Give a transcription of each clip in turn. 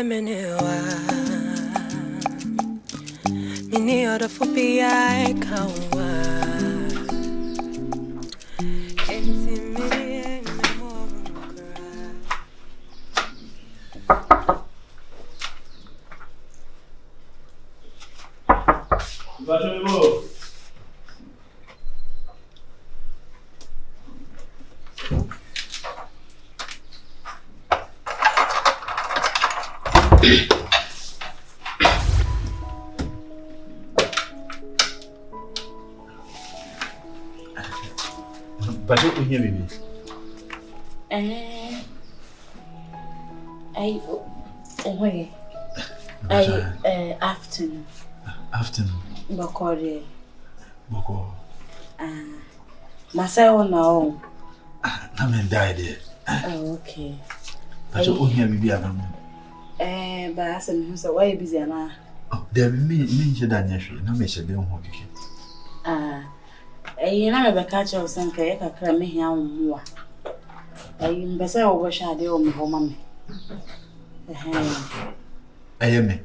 menewa mini ora phobia kawa entimire memora But you hear me? Afternoon. Afternoon. Boko. Myself now. I'm died. Oh, okay. But you hear me? But I said, so why you busy now? Oh, there be me you done yesterday. No, me should do home. You know, I catch you some cake. I cram me here more. I'm better over shadow on my home. I am me.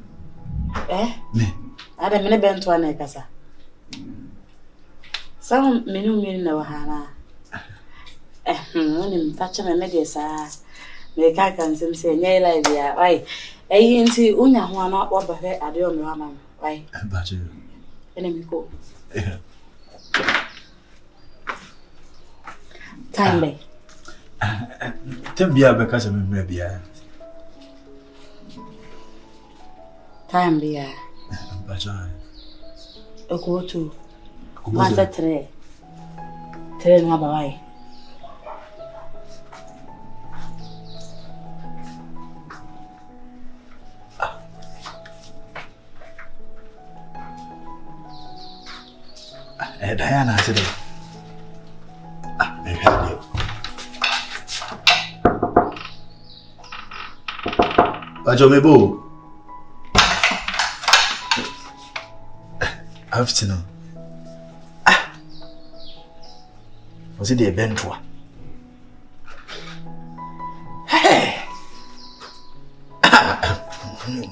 Me. I don't mean a bent one necasa. Some menu mean no hana. When touch my medicine, make I can say, nay, like, why? I ain't see Una who are not what the heck I don't know. Why? But you. Enemy go. Time. Tell me because I'm maybe time be but I go to Master Tre. Train my boy. Diana said, I heard you. Ajomebo. Afternoon. Was it the event? Hey!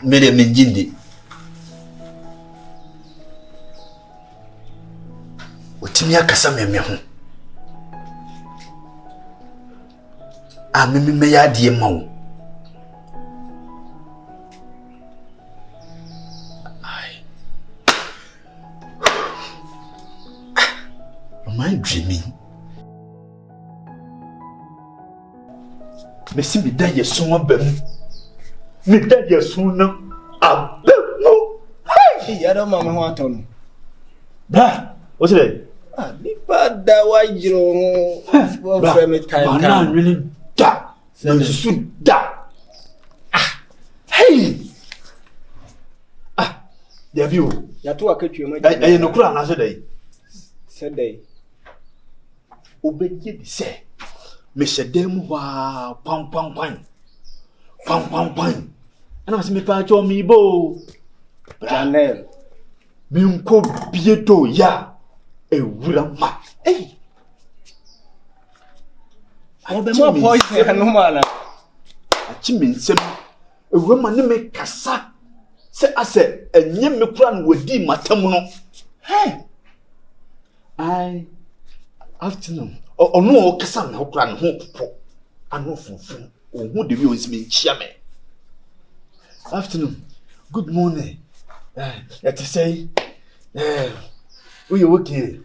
Made a minjindi. Otimia kasa me ho. Mimi me ya die ma wo. Am I dreaming? Me si me da yeso abam. Me da yeso na abam. Hey, ya don't mama ho aton. Bra, what's it? Nipa da wa jiro wo frame me time. Man really da. No su da. Hey. There be o. Ya to akatwe ma. Eh no kura na so dai. Said day. Obeje bi se. Me shedem wa pam. Ana se me pa cho mi bo. Ginel. Mi nko bieto ya. Awurama. Hey. Obe mo poison no mana. Achi mi nsem. Awurama ne me kasa. Se ase enye me kura no wadi matam no. Hey. I afternoon. Ono o kasa me kura no ho popo. Ano funfun. Ohu de bi o nsimi nchia me. Afternoon. Good morning. Let us say we okay.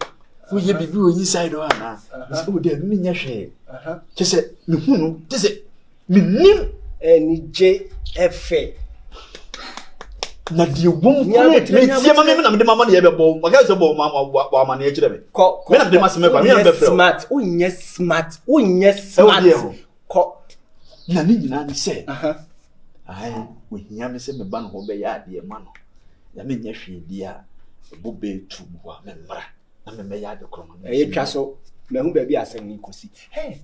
We be inside o na. So de me nya hwe. Kese me hunu, kese me nim Ni JF. na die wom ko me tie ma na me de mama na ye be bo. Maka se bo mama na ye kire me. Me na de ma se me ba me na be frɛ. Smart. Unye smart. Ko Na ni nyina ni se. Ai, we hia me se me ba no ho be ya de ma no. Ya me nya hwe di a bo be tu bo a me mra. Na me me ya de kro ma. e twa so me hu ba bi asem ni kosi. Hey,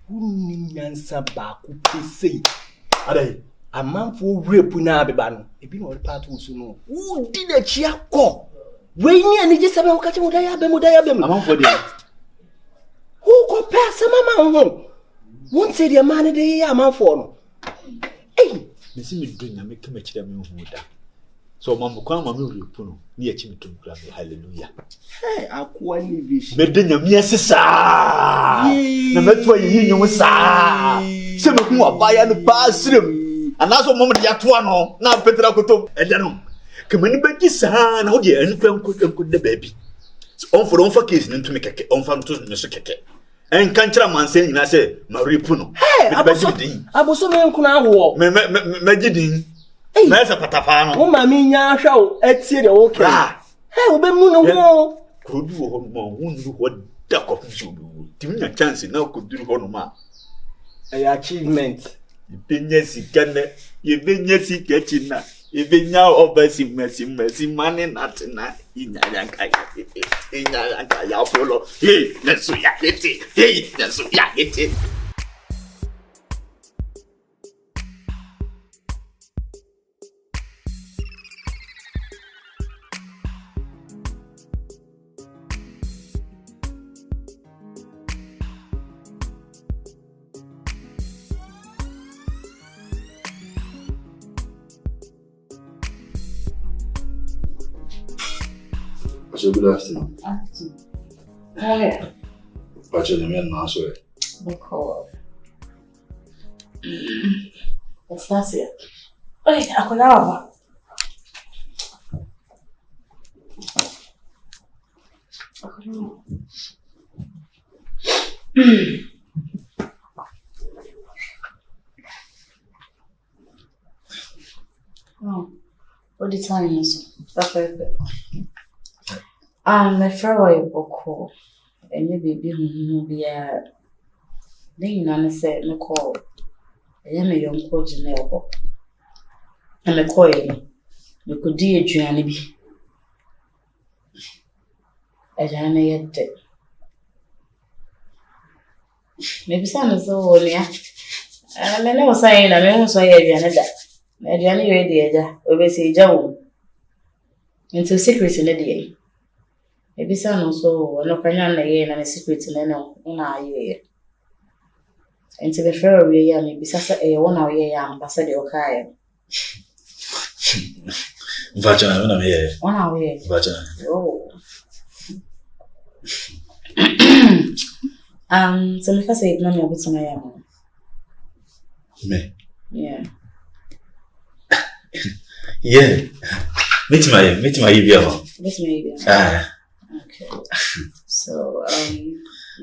unni nyansa ba ku pese. Adai, amanfo rape na abeba no. Ebi no part wo so no. Wo di na chi akọ. We ni ani je sabe wo ka che mo da ya bem. amanfo de. Who ko pesa mama ho. Won say the man dey amanfo no. Hey, me see me do nyame kama kire me hu da so mama kwa mama me repu no ne yachi me tum kra me hallelujah Hey, akwa ni vision. me de nyame asesa na metwa yi nyum sa se me hu abaya no ba sirem anaso mama de yato ano na petra kotom ede no kama ni bagi sa na ho de anfa nko de baabi on for case no ntumi keke on fa to me so keke en kanchira manse nyina se maripu no aboso me nkuna awo me gidin me se patafa no wo ma me nya ahwa o atie de wo kra wo be mu no ho kodu ho mo wonu ho da ko njubu timinya chance na koduru ho no ma ay achievement ibenya sikane ibenya sikachina ibenya obasi mesi mane natina inyanka ya follow hey nesu ya yeti Good afternoon. Hi. What's your name now, sir? Nicole. Anastasia. Hey, ako na ba? Oh, what the time is? That's perfect. My friend was Boko, and maybe be a thing. I said, "No call." I am a young coach Ginel. And a coin. You could do a journey. A journey yet. Maybe some is all near. And I never saying I never saw a journey ready. We say, Joe. Into secrets in the day. Maybe some also no canyon again and a secret in no year. Into the fair we are maybe Sassa a 1 hour year and pass the okay. Vagina, when I'm here. 1 hour year. Vagina. Oh. So if I say no, you'll be to my Me? Yeah. Yeah. Meet my Evia. This may be. Ah. Okay. So,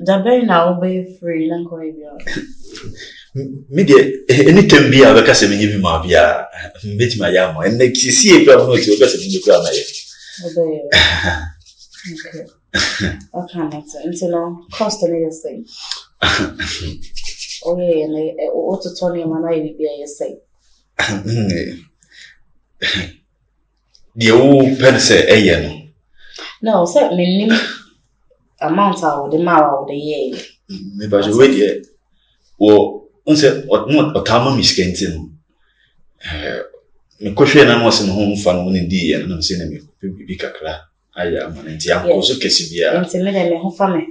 the very now be free, and go Me de anytime be a vacation me give my via meet my yam and next see a problem with your person in the grammar. Okay. Okay, until cost of say. Oh, yeah, and what to turn him and I will be a say. The old pen say, no, certainly amount of the mile of the year. Maybe I wait yet. Or, what not a common miscanting. Me question I was in home fun when indeed, and I'm saying me be cacra. I am an Indian also Cassibia. And to me, they may for me.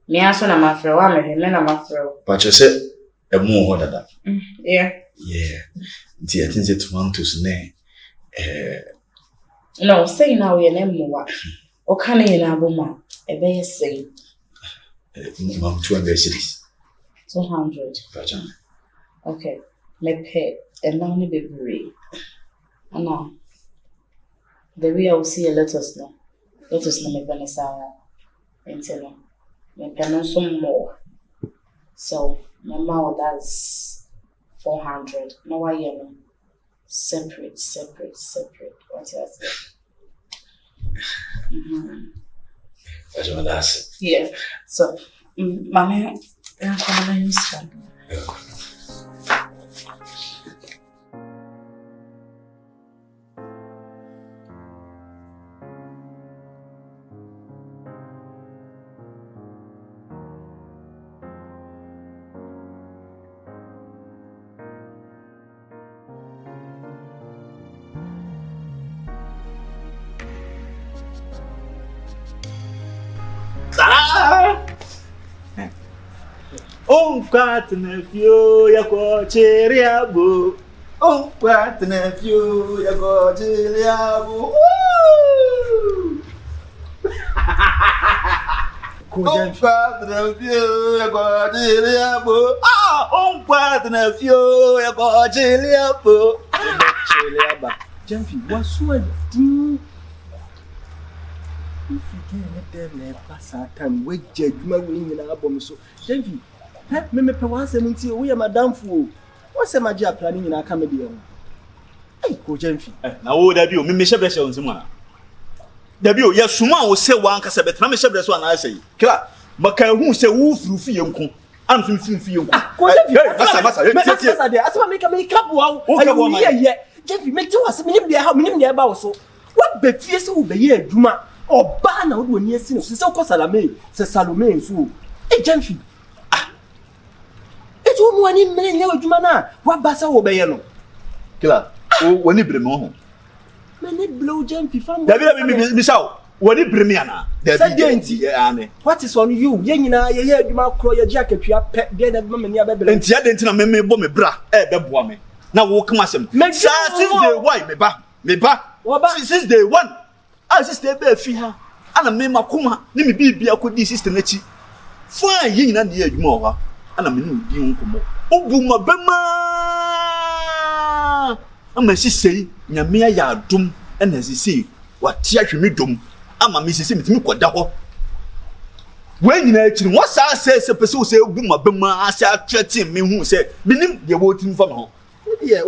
Me answer my friend, one of them, my friend. But you said a more than Yeah. Yeah. The attention to want to snare. No, say now your name more. O can you na boma? A bear say. 200 cities. 200. Vagina. Okay. Me pay and now me be free. And now the way I will see a let us know. Let us know me Vanessa until me pay some more. So my mouth does 400. No I am separate. What else? Vagina, that's Yeah. So, Mamma, I'm coming to stand. On cat nephew, ya ko cheriabo. Oh, what an if you go to Oh, Father of you, go to oh, Father of you, go to Gyamfi, what's what do? If you get them, pass our time, wait, Jedma winning in our bomb. So, Gyamfi, help me pay once and until we are Madame Fool. What's the magic planning in our comedy? Hey, go Gyamfi. Now, there be me, Shabby on someone. There be yes, someone will say one Cassabet, I'm a Shabby one, I say. Cla, but can who say woof through Fiunco? I'm from Fiunco. That's what make a makeup wow. Yeah. Gyamfi, make to us, maybe how many about so. What be fierce who be here, Juma, or Bana would when you see so called Salome, says Salome, so. Hey, Gyamfi. It's 1 million Jumana. What Bassa will be yellow? Cla, oh, when you bring home. Many blow Gyamfi from the Miss out. When you bring me, Anna, what is on you? Yenina, you might call your jacket, you are pet, dead at Mamma, and Tiadent, me bomb, bra, the woman. Now walk masem. Since day why me ba. Since day one. I sister be fiha. Ana me makuma ni me bibia kodi sister nachi. Fine yin na ne adwuma wa. Ana me ni di nkomo. Obu mabema. Ama sisei nyame ya adom na sisei wate ahwemi dom. Ama me sisei metimi koda ho. When you know, what says a person say, obu mabema asa atwete me hu say, binim de wo tim fa ho. Yeah,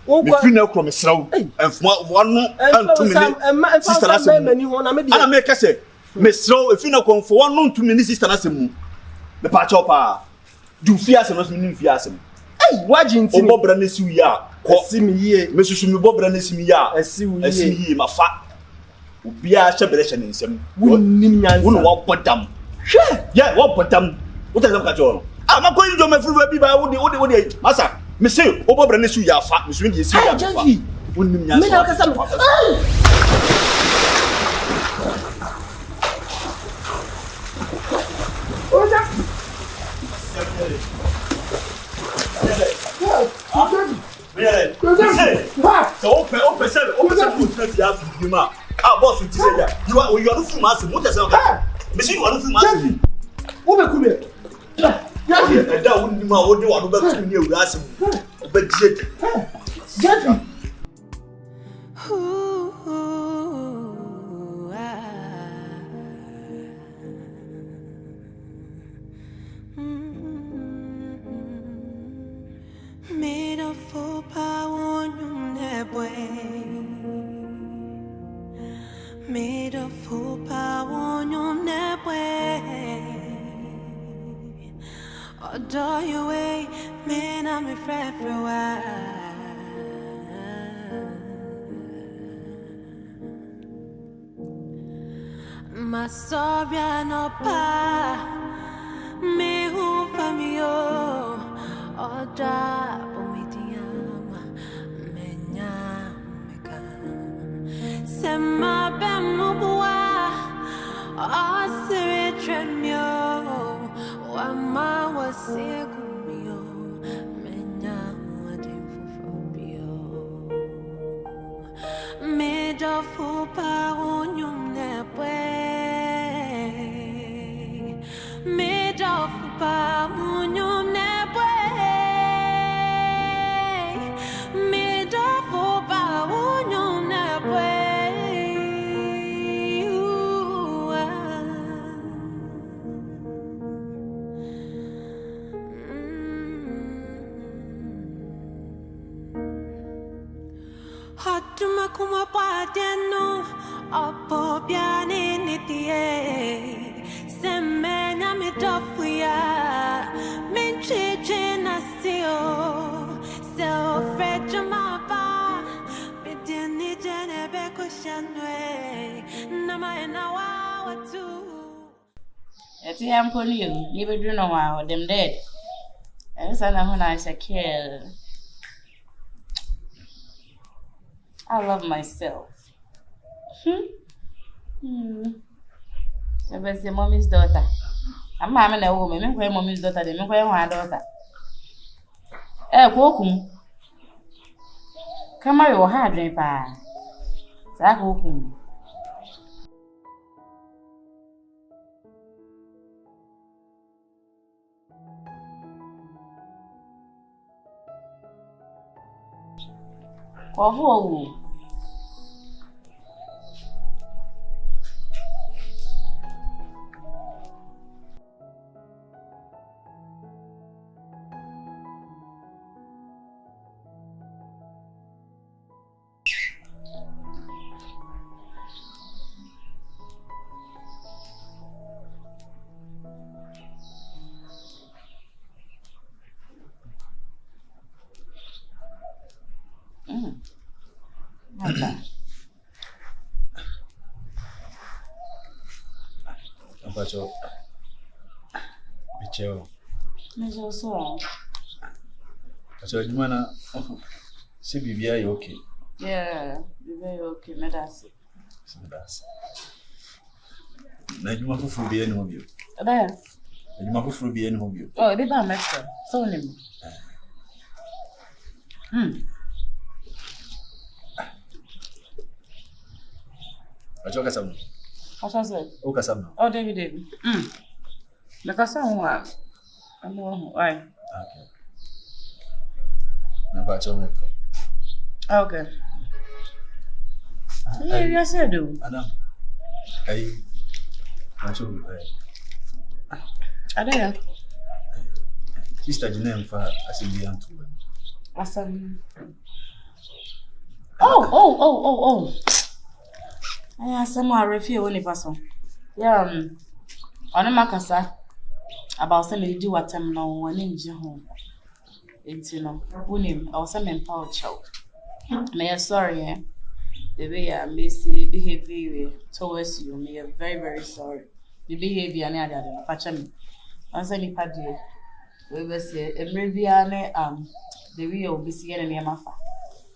we feel no promise now. And from 1 and 2 minutes, sister, I make us say, Miss Row, if you know, for 1 and 2 minutes, sister, the patch of do fear some meaning fearsome. Hey, watching Bob Brannis, you are, see me here, Mrs. Bob Brannis, me are, see me, my fat. Be a separation in some wouldn't walk but them. Yeah, what but them? What does that all? I'm not going to my full baby by what Massa. Monsieur, Obo Branesu ya fa, Monsieur Ngi si ya fa. Wonnim nya. Me na ka sam. Oja. Open food ya fi ma. Ah boss ti say ya. You are no fool master. What is that? Monsieur you are no fool master. Wo be kume. Yeah, that wouldn't be my own one about 2 years. But Gyamfi. Made a full power, made a full power, adore your way, man, I'm a friend for a while. My sorry, no pa, me who from you, or da, omitiama, menya, meka, sema bemubwa, or siri tremio. Wama wasekumio menya wadimfufobio Medo fupa unyum nepwe Medo fupa unyum nepwe Medo fupa unyum nepwe Hatuma kuma padeno opo biane nitie semena mitofuya minchiche nasio so frejama pa bideni jene beko shanwe nama na wa watu Eti ampoli you be do no wa them dead. Esa na hona Shakir. I love myself. I was your mommy's daughter. I'm a woman. I'm mommy's daughter. I'm my daughter. Wokum. Come on, your hard drink pie. That open. Who? Okay. Abacho. Micheo. Micheo so. Acho jumana. Si bibia you okay? Yeah, bibia you okay, medasi. Medasi. Na juma fufu bi eni hobio. There. Na juma fufu bi eni hobio. Oh, they ba mestre. So nim. Acho kasam. What's that? O kasam. Oh, David. The kasam wa. Amo why? Okay. Na bacho me. Okay. Yeah, you said do. Adam. Ai. Acho Ada. Sister Ginel fa asibi antu. Asam. Oh. I some are refuse only person. Yeah, on a macassa about somebody do what I'm no one in home. It's Unim or some empowered child. May I sorry, eh? The way I messy behavior towards you, may I'm very, very sorry. The behavior near the other, fetch me. Answer me, Paddy. We will say, and maybe the real be seeing near my fa.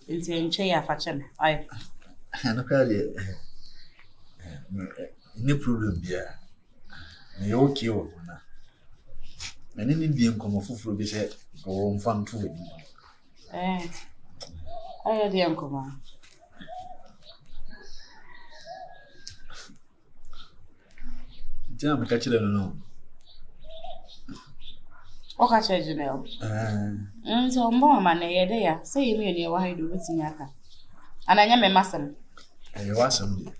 It's in chair, fetch me. I Look at it. No problem there. Me okay o na. Me ni bi nkomo fufuro bi se go mfam to we. I dey nkomo. Jam ka chire no. O ka chire Ginel. So mbo ma na ye dey ya. Say me ni e wa haido betimi aka. Ananya me masem. Wasam di.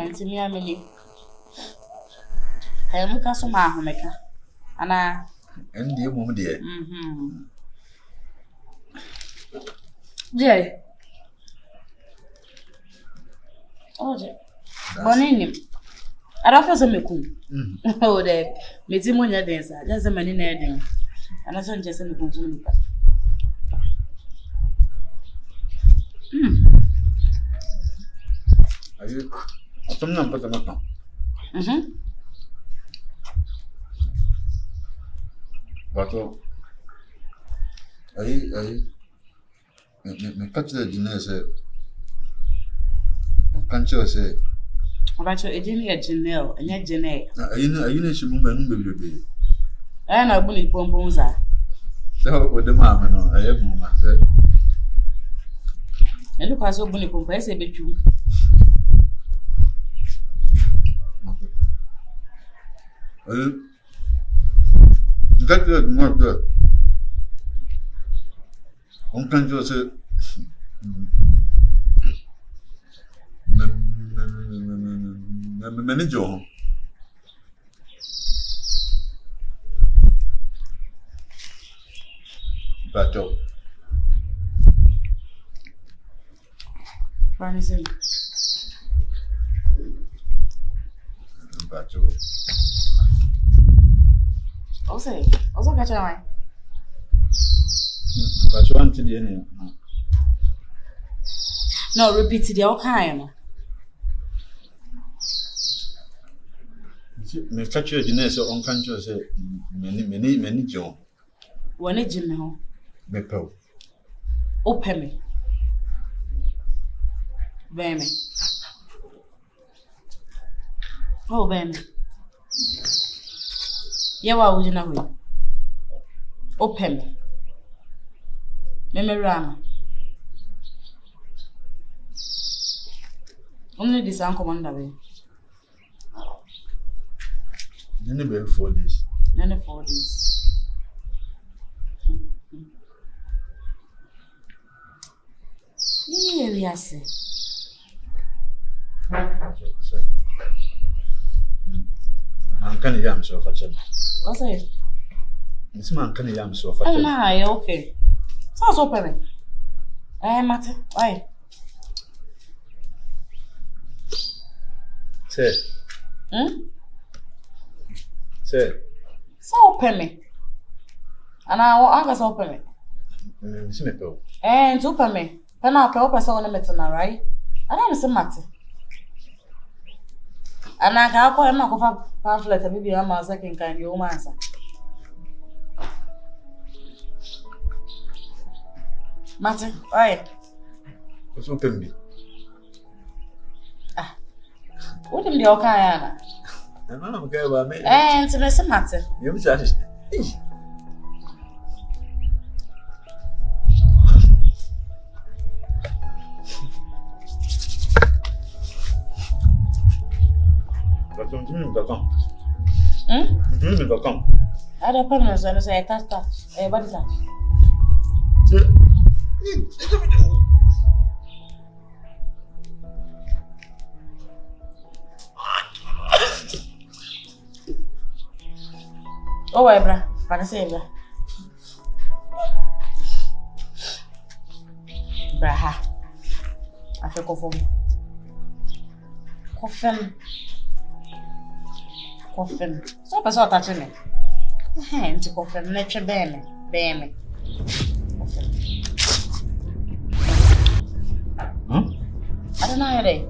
Nti mi ameli. Muka so ma ahomeka. Ana Ndi mum de. Je. Oje. Bonini. Ara fa so meku. Oh de. Meti mo nya den sa. Ja se mani na eden. Ana so nje se meku ni pa. Ayo. Atom na mpata mata. Bato. Ayi. Me katile Ginel se. Kancho se. Abacho ejini ya Ginel, enya Ginel. Ayi na shi mumba nu bebebe. Na bu ni pompom za. So ode ma me no, ayi mumma se. Elu kwa so bu ni pompom ese betwu. That's good, more good. Unconventional. Manager. Bato. Promising. Bato. Also catch on. Bato until the end. No, repeat the okay. Me catch you Ginel so unconventional say many John. When it Ginel. Me pew. Open me. Baby. Oh, baby. Yeah, what would you know? Open me. Awurama. Only this uncommon way. Nene be 4 days. Nene 4 days. Yeah, we are say. Man can hear am so facha. What's it? This man can hear am so Oh, facha. nah, okay. Sounds open. Mate, why? Say. Say. So open me. And I want to open me. Miss me pe. And open me. Then I'll open so on the right? I don't miss a matter. And I can't call him a pamphlet and maybe I'm a second kind of answer. Martin, why? What's open me? What am the Okayana? I don't care about me. And to miss a matter. You just. I don't promise when I say touch. Body touch. Oh, Ebra, can I say Ebra? Braha. I feel coffin. So pass out touching me. Into coffin, nature bear me. Coffin. Huh? I don't know how they.